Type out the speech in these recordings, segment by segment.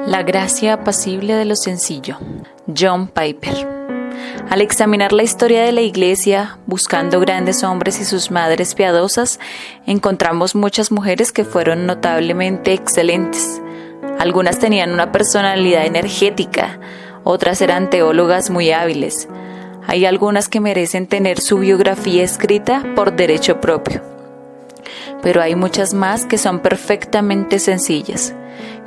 La gracia apacible de lo sencillo. John Piper. Al examinar la historia de la Iglesia, buscando grandes hombres y sus madres piadosas, encontramos muchas mujeres que fueron notablemente excelentes. Algunas tenían una personalidad energética, otras eran teólogas muy hábiles. Hay algunas que merecen tener su biografía escrita por derecho propio. Pero hay muchas más que son perfectamente sencillas,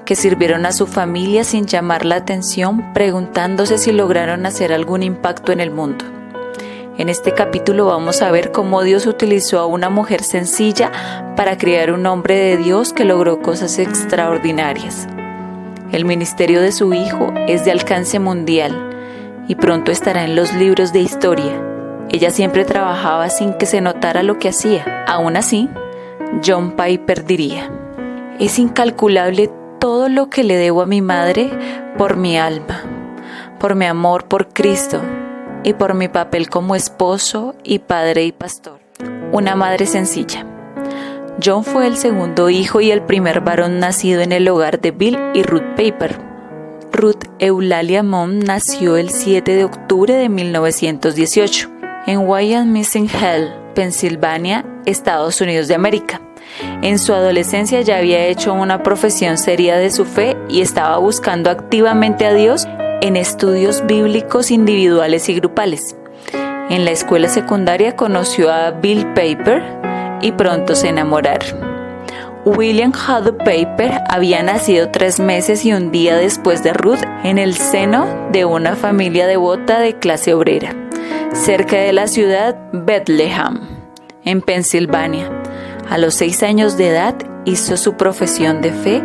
que sirvieron a su familia sin llamar la atención, preguntándose si lograron hacer algún impacto en el mundo. En este capítulo vamos a ver cómo Dios utilizó a una mujer sencilla para crear un hombre de Dios que logró cosas extraordinarias. El ministerio de su hijo es de alcance mundial y pronto estará en los libros de historia. Ella siempre trabajaba sin que se notara lo que hacía. Aún así, John Piper diría: es incalculable todo lo que le debo a mi madre por mi alma, por mi amor por Cristo y por mi papel como esposo y padre y pastor. Una madre sencilla. John fue el segundo hijo y el primer varón nacido en el hogar de Bill y Ruth Piper. Ruth Eulalia Mom nació el 7 de octubre de 1918 en Wyoming, Pensilvania, Estados Unidos de América. En su adolescencia ya había hecho una profesión seria de su fe y estaba buscando activamente a Dios en estudios bíblicos individuales y grupales. En la escuela secundaria conoció a Bill Piper y pronto se enamoraron. William Haddon Piper había nacido 3 meses y un día después de Ruth en el seno de una familia devota de clase obrera, cerca de la ciudad Bethlehem, en Pensilvania. A los 6 años de edad hizo su profesión de fe.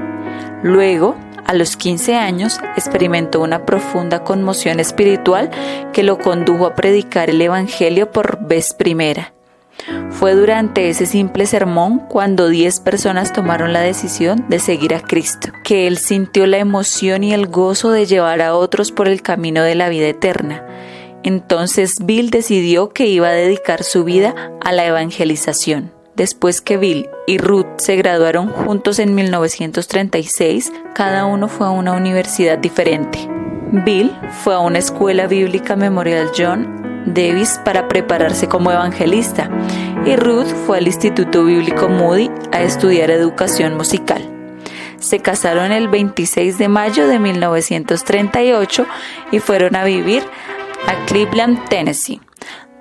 Luego, a los 15 años, experimentó una profunda conmoción espiritual que lo condujo a predicar el Evangelio por vez primera. Fue durante ese simple sermón cuando 10 personas tomaron la decisión de seguir a Cristo, que él sintió la emoción y el gozo de llevar a otros por el camino de la vida eterna. Entonces Bill decidió que iba a dedicar su vida a la evangelización. Después que Bill y Ruth se graduaron juntos en 1936, cada uno fue a una universidad diferente. Bill fue a una escuela bíblica Memorial John Davis para prepararse como evangelista y Ruth fue al Instituto Bíblico Moody a estudiar educación musical. Se casaron el 26 de mayo de 1938 y fueron a vivir a Cleveland, Tennessee,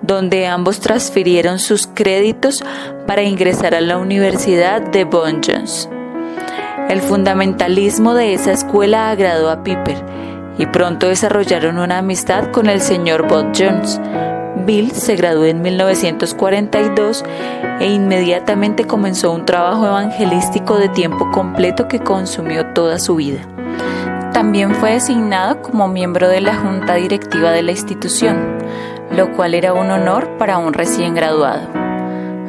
donde ambos transfirieron sus créditos para ingresar a la Universidad de Bob Jones. El fundamentalismo de esa escuela agradó a Piper y pronto desarrollaron una amistad con el señor Bob Jones. Bill se graduó en 1942 e inmediatamente comenzó un trabajo evangelístico de tiempo completo que consumió toda su vida. También fue designado como miembro de la junta directiva de la institución, lo cual era un honor para un recién graduado.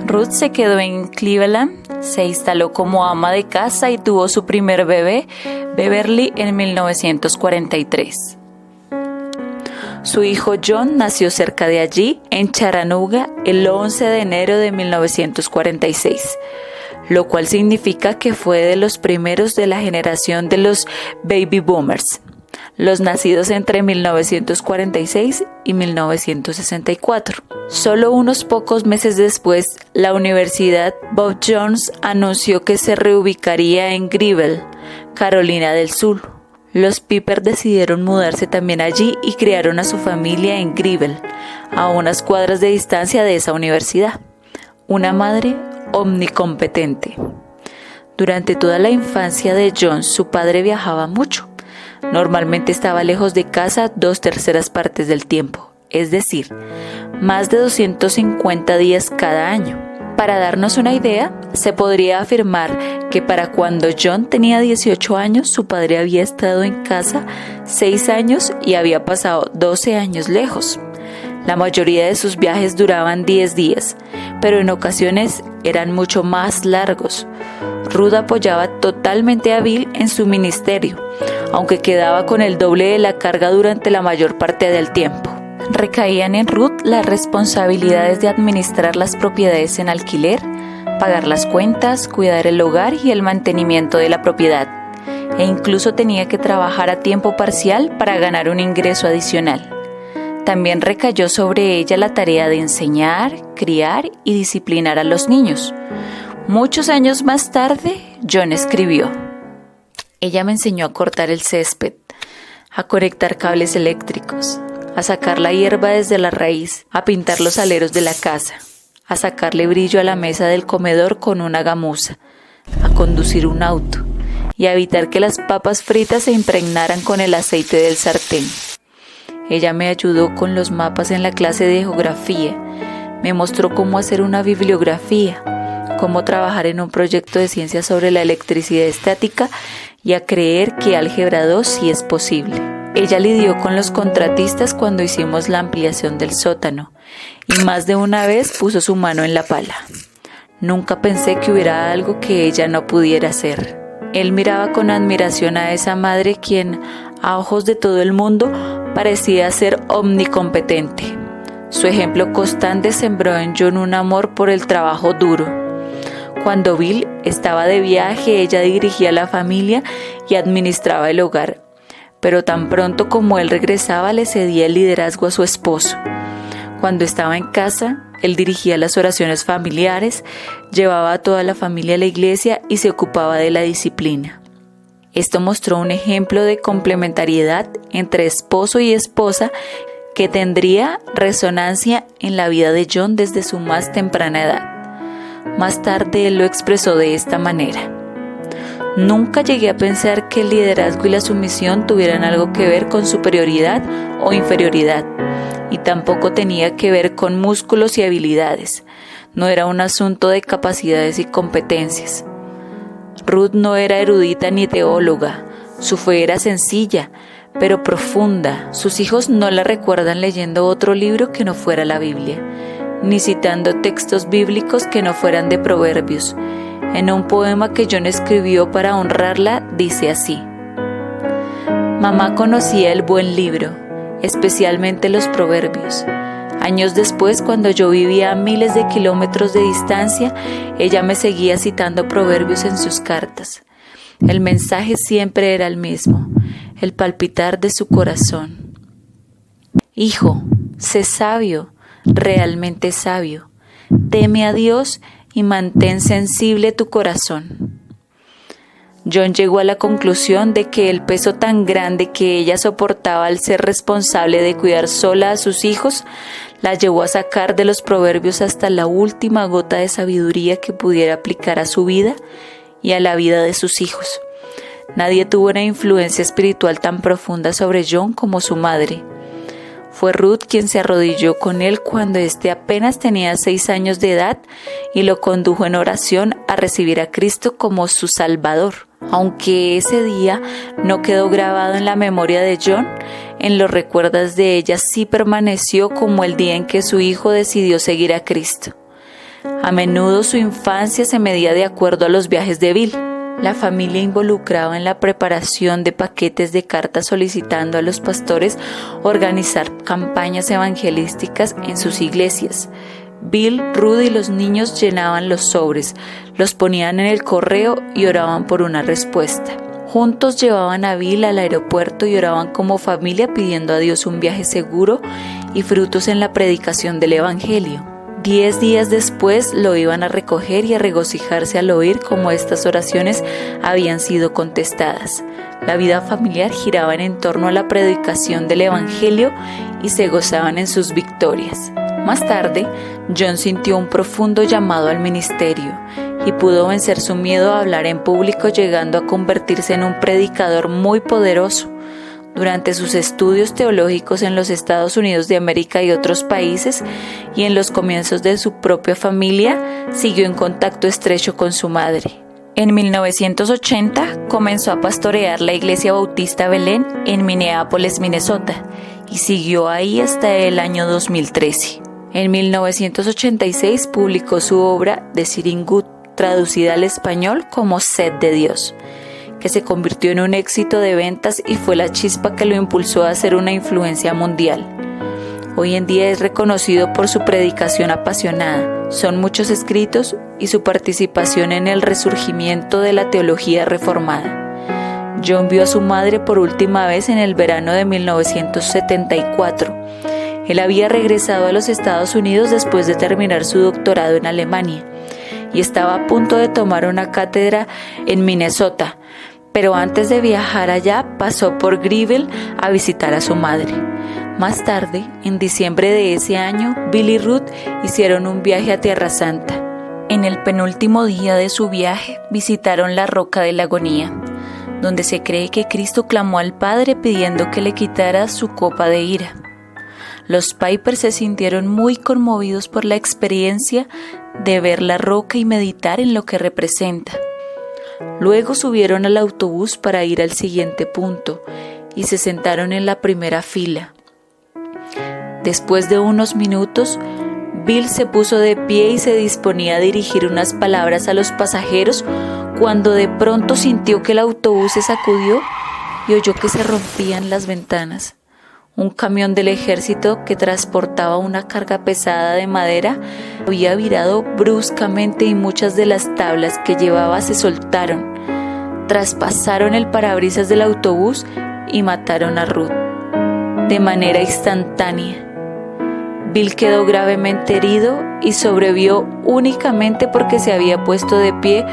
Ruth se quedó en Cleveland, se instaló como ama de casa y tuvo su primer bebé, Beverly, en 1943. Su hijo John nació cerca de allí, en Chattanooga, el 11 de enero de 1946, lo cual significa que fue de los primeros de la generación de los baby boomers, los nacidos entre 1946 y 1964. Solo unos pocos meses después, la Universidad Bob Jones anunció que se reubicaría en Greenville, Carolina del Sur. Los Piper decidieron mudarse también allí y crearon a su familia en Greenville, a unas cuadras de distancia de esa universidad. Una madre omnicompetente. Durante toda la infancia de John, su padre viajaba mucho. Normalmente estaba lejos de casa 2/3 partes del tiempo, es decir, más de 250 días cada año. Para darnos una idea, se podría afirmar que para cuando John tenía 18 años, su padre había estado en casa 6 años y había pasado 12 años lejos. La mayoría de sus viajes duraban 10 días, pero en ocasiones eran mucho más largos. Ruth apoyaba totalmente a Bill en su ministerio, aunque quedaba con el doble de la carga durante la mayor parte del tiempo. Recaían en Ruth las responsabilidades de administrar las propiedades en alquiler, pagar las cuentas, cuidar el hogar y el mantenimiento de la propiedad, e incluso tenía que trabajar a tiempo parcial para ganar un ingreso adicional. También recayó sobre ella la tarea de enseñar, criar y disciplinar a los niños. Muchos años más tarde, John escribió: ella me enseñó a cortar el césped, a conectar cables eléctricos, a sacar la hierba desde la raíz, a pintar los aleros de la casa, a sacarle brillo a la mesa del comedor con una gamuza, a conducir un auto y a evitar que las papas fritas se impregnaran con el aceite del sartén. Ella me ayudó con los mapas en la clase de geografía, me mostró cómo hacer una bibliografía, cómo trabajar en un proyecto de ciencia sobre la electricidad estática y a creer que álgebra 2 sí es posible. Ella lidió con los contratistas cuando hicimos la ampliación del sótano y más de una vez puso su mano en la pala. Nunca pensé que hubiera algo que ella no pudiera hacer. Él miraba con admiración a esa madre quien, a ojos de todo el mundo, parecía ser omnicompetente. Su ejemplo constante sembró en John un amor por el trabajo duro. Cuando Bill estaba de viaje, ella dirigía la familia y administraba el hogar, pero tan pronto como él regresaba le cedía el liderazgo a su esposo. Cuando estaba en casa, él dirigía las oraciones familiares, llevaba a toda la familia a la iglesia y se ocupaba de la disciplina. Esto mostró un ejemplo de complementariedad entre esposo y esposa que tendría resonancia en la vida de John desde su más temprana edad. Más tarde él lo expresó de esta manera: nunca llegué a pensar que el liderazgo y la sumisión tuvieran algo que ver con superioridad o inferioridad, y tampoco tenía que ver con músculos y habilidades. No era un asunto de capacidades y competencias. Ruth no era erudita ni teóloga, su fe era sencilla, pero profunda. Sus hijos no la recuerdan leyendo otro libro que no fuera la Biblia, ni citando textos bíblicos que no fueran de Proverbios. En un poema que John escribió para honrarla, dice así: mamá conocía el buen libro, especialmente los Proverbios. Años después, cuando yo vivía a miles de kilómetros de distancia, ella me seguía citando proverbios en sus cartas. El mensaje siempre era el mismo, el palpitar de su corazón. Hijo, sé sabio, realmente sabio. Teme a Dios y mantén sensible tu corazón. John llegó a la conclusión de que el peso tan grande que ella soportaba al ser responsable de cuidar sola a sus hijos la llevó a sacar de los proverbios hasta la última gota de sabiduría que pudiera aplicar a su vida y a la vida de sus hijos. Nadie tuvo una influencia espiritual tan profunda sobre John como su madre. Fue Ruth quien se arrodilló con él cuando éste apenas tenía 6 años de edad y lo condujo en oración a recibir a Cristo como su Salvador. Aunque ese día no quedó grabado en la memoria de John, en los recuerdos de ella sí permaneció como el día en que su hijo decidió seguir a Cristo. A menudo su infancia se medía de acuerdo a los viajes de Bill. La familia involucraba en la preparación de paquetes de cartas solicitando a los pastores organizar campañas evangelísticas en sus iglesias. Bill, Ruth y los niños llenaban los sobres, los ponían en el correo y oraban por una respuesta. Juntos llevaban a Bill al aeropuerto y oraban como familia pidiendo a Dios un viaje seguro y frutos en la predicación del Evangelio. 10 días después lo iban a recoger y a regocijarse al oír cómo estas oraciones habían sido contestadas. La vida familiar giraba en torno a la predicación del Evangelio y se gozaban en sus victorias. Más tarde, John sintió un profundo llamado al ministerio y pudo vencer su miedo a hablar en público, llegando a convertirse en un predicador muy poderoso. Durante sus estudios teológicos en los Estados Unidos de América y otros países, y en los comienzos de su propia familia, siguió en contacto estrecho con su madre. En 1980 comenzó a pastorear la Iglesia Bautista Belén en Minneapolis, Minnesota, y siguió ahí hasta el año 2013. En 1986 publicó su obra The Sitting Good, traducida al español como Sed de Dios, que se convirtió en un éxito de ventas y fue la chispa que lo impulsó a ser una influencia mundial. Hoy en día es reconocido por su predicación apasionada. Son muchos escritos y su participación en el resurgimiento de la teología reformada. John vio a su madre por última vez en el verano de 1974. Él había regresado a los Estados Unidos después de terminar su doctorado en Alemania y estaba a punto de tomar una cátedra en Minnesota, pero antes de viajar allá pasó por Greenville a visitar a su madre. Más tarde, en diciembre de ese año, Bill y Ruth hicieron un viaje a Tierra Santa. En el penúltimo día de su viaje, visitaron la Roca de la Agonía, donde se cree que Cristo clamó al Padre pidiendo que le quitara su copa de ira. Los Piper se sintieron muy conmovidos por la experiencia de ver la roca y meditar en lo que representa. Luego subieron al autobús para ir al siguiente punto y se sentaron en la primera fila. Después de unos minutos, Bill se puso de pie y se disponía a dirigir unas palabras a los pasajeros cuando de pronto sintió que el autobús se sacudió y oyó que se rompían las ventanas. Un camión del ejército que transportaba una carga pesada de madera había virado bruscamente y muchas de las tablas que llevaba se soltaron, traspasaron el parabrisas del autobús y mataron a Ruth de manera instantánea. Bill quedó gravemente herido y sobrevivió únicamente porque se había puesto de pie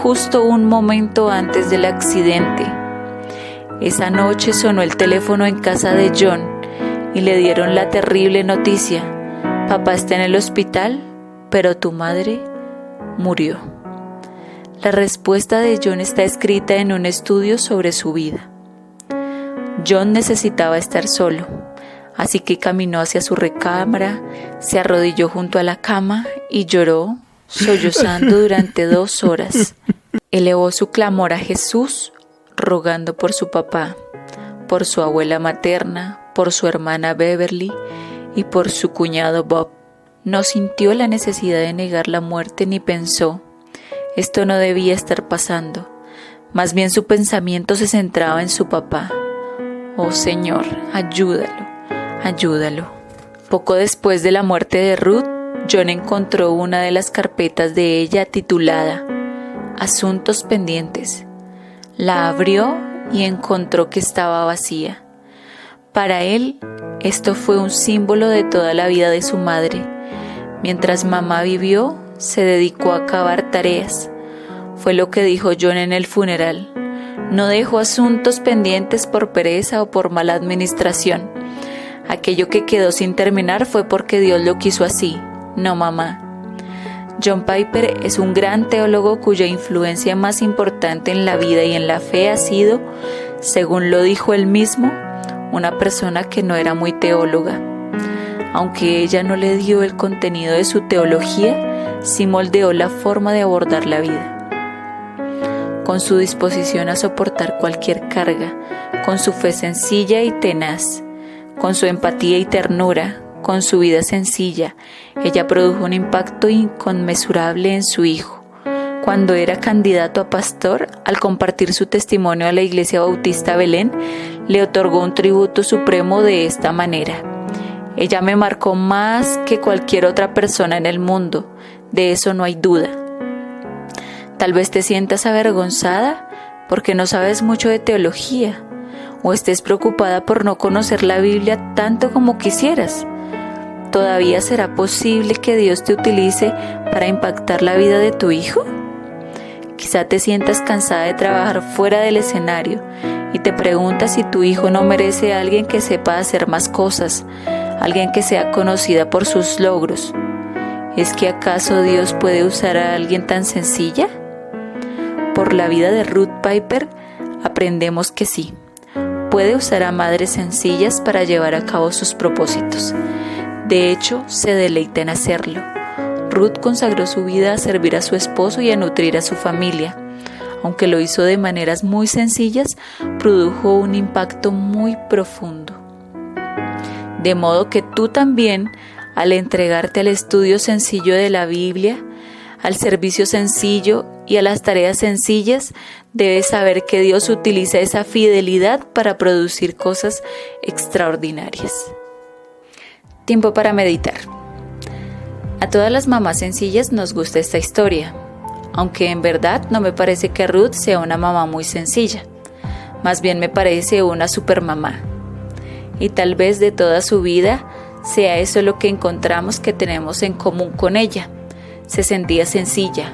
justo un momento antes del accidente. Esa noche sonó el teléfono en casa de John y le dieron la terrible noticia: papá está en el hospital, pero tu madre murió. La respuesta de John está escrita en un estudio sobre su vida. John necesitaba estar solo, así que caminó hacia su recámara, se arrodilló junto a la cama y lloró, sollozando durante 2 horas. Elevó su clamor a Jesús, rogando por su papá, por su abuela materna, por su hermana Beverly y por su cuñado Bob. No sintió la necesidad de negar la muerte ni pensó: esto no debía estar pasando. Más bien su pensamiento se centraba en su papá. Oh Señor, ayúdalo, ayúdalo. Poco después de la muerte de Ruth, John encontró una de las carpetas de ella titulada Asuntos pendientes. La abrió y encontró que estaba vacía. Para él, esto fue un símbolo de toda la vida de su madre. Mientras mamá vivió, se dedicó a acabar tareas. Fue lo que dijo John en el funeral. No dejó asuntos pendientes por pereza o por mala administración. Aquello que quedó sin terminar fue porque Dios lo quiso así, no mamá. John Piper es un gran teólogo cuya influencia más importante en la vida y en la fe ha sido, según lo dijo él mismo, una persona que no era muy teóloga. Aunque ella no le dio el contenido de su teología, sí moldeó la forma de abordar la vida. Con su disposición a soportar cualquier carga, con su fe sencilla y tenaz, con su empatía y ternura, con su vida sencilla, ella produjo un impacto inconmensurable en su hijo. Cuando era candidato a pastor, al compartir su testimonio a la Iglesia Bautista Belén, le otorgó un tributo supremo de esta manera: ella me marcó más que cualquier otra persona en el mundo, de eso no hay duda. Tal vez te sientas avergonzada porque no sabes mucho de teología, o estés preocupada por no conocer la Biblia tanto como quisieras. ¿Todavía será posible que Dios te utilice para impactar la vida de tu hijo? Quizá te sientas cansada de trabajar fuera del escenario y te preguntas si tu hijo no merece a alguien que sepa hacer más cosas, alguien que sea conocida por sus logros. ¿Es que acaso Dios puede usar a alguien tan sencilla? Por la vida de Ruth Piper aprendemos que sí, puede usar a madres sencillas para llevar a cabo sus propósitos. De hecho, se deleita en hacerlo. Ruth consagró su vida a servir a su esposo y a nutrir a su familia. Aunque lo hizo de maneras muy sencillas, produjo un impacto muy profundo. De modo que tú también, al entregarte al estudio sencillo de la Biblia, al servicio sencillo y a las tareas sencillas, debes saber que Dios utiliza esa fidelidad para producir cosas extraordinarias. Tiempo para meditar. A todas las mamás sencillas nos gusta esta historia, aunque en verdad no me parece que Ruth sea una mamá muy sencilla. Más bien me parece una supermamá. Y tal vez de toda su vida sea eso lo que encontramos que tenemos en común con ella. Se sentía sencilla.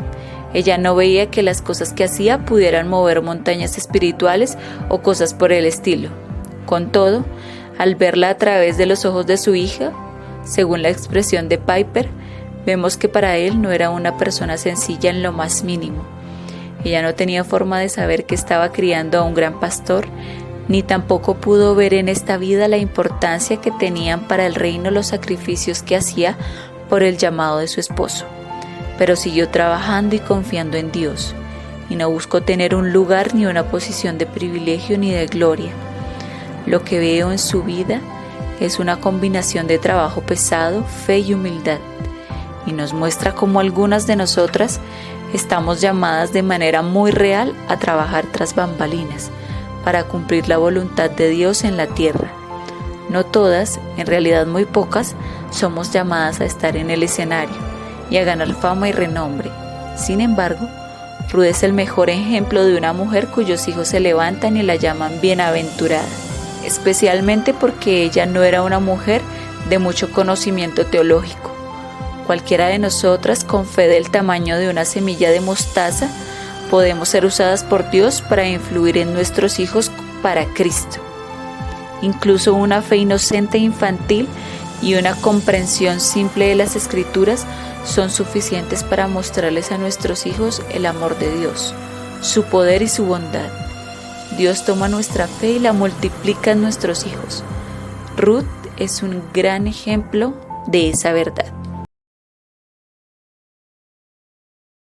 Ella no veía que las cosas que hacía pudieran mover montañas espirituales o cosas por el estilo. Con todo, al verla a través de los ojos de su hija, según la expresión de Piper, vemos que para él no era una persona sencilla en lo más mínimo. Ella no tenía forma de saber que estaba criando a un gran pastor, ni tampoco pudo ver en esta vida la importancia que tenían para el reino los sacrificios que hacía por el llamado de su esposo. Pero siguió trabajando y confiando en Dios, y no buscó tener un lugar ni una posición de privilegio ni de gloria. Lo que veo en su vida es una combinación de trabajo pesado, fe y humildad, y nos muestra cómo algunas de nosotras estamos llamadas de manera muy real a trabajar tras bambalinas para cumplir la voluntad de Dios en la tierra. No todas, en realidad muy pocas, somos llamadas a estar en el escenario y a ganar fama y renombre. Sin embargo, Ruth es el mejor ejemplo de una mujer cuyos hijos se levantan y la llaman bienaventurada, especialmente porque ella no era una mujer de mucho conocimiento teológico. Cualquiera de nosotras, con fe del tamaño de una semilla de mostaza, podemos ser usadas por Dios para influir en nuestros hijos para Cristo. Incluso una fe inocente e infantil y una comprensión simple de las Escrituras son suficientes para mostrarles a nuestros hijos el amor de Dios, su poder y su bondad. Dios toma nuestra fe y la multiplica en nuestros hijos. Ruth es un gran ejemplo de esa verdad.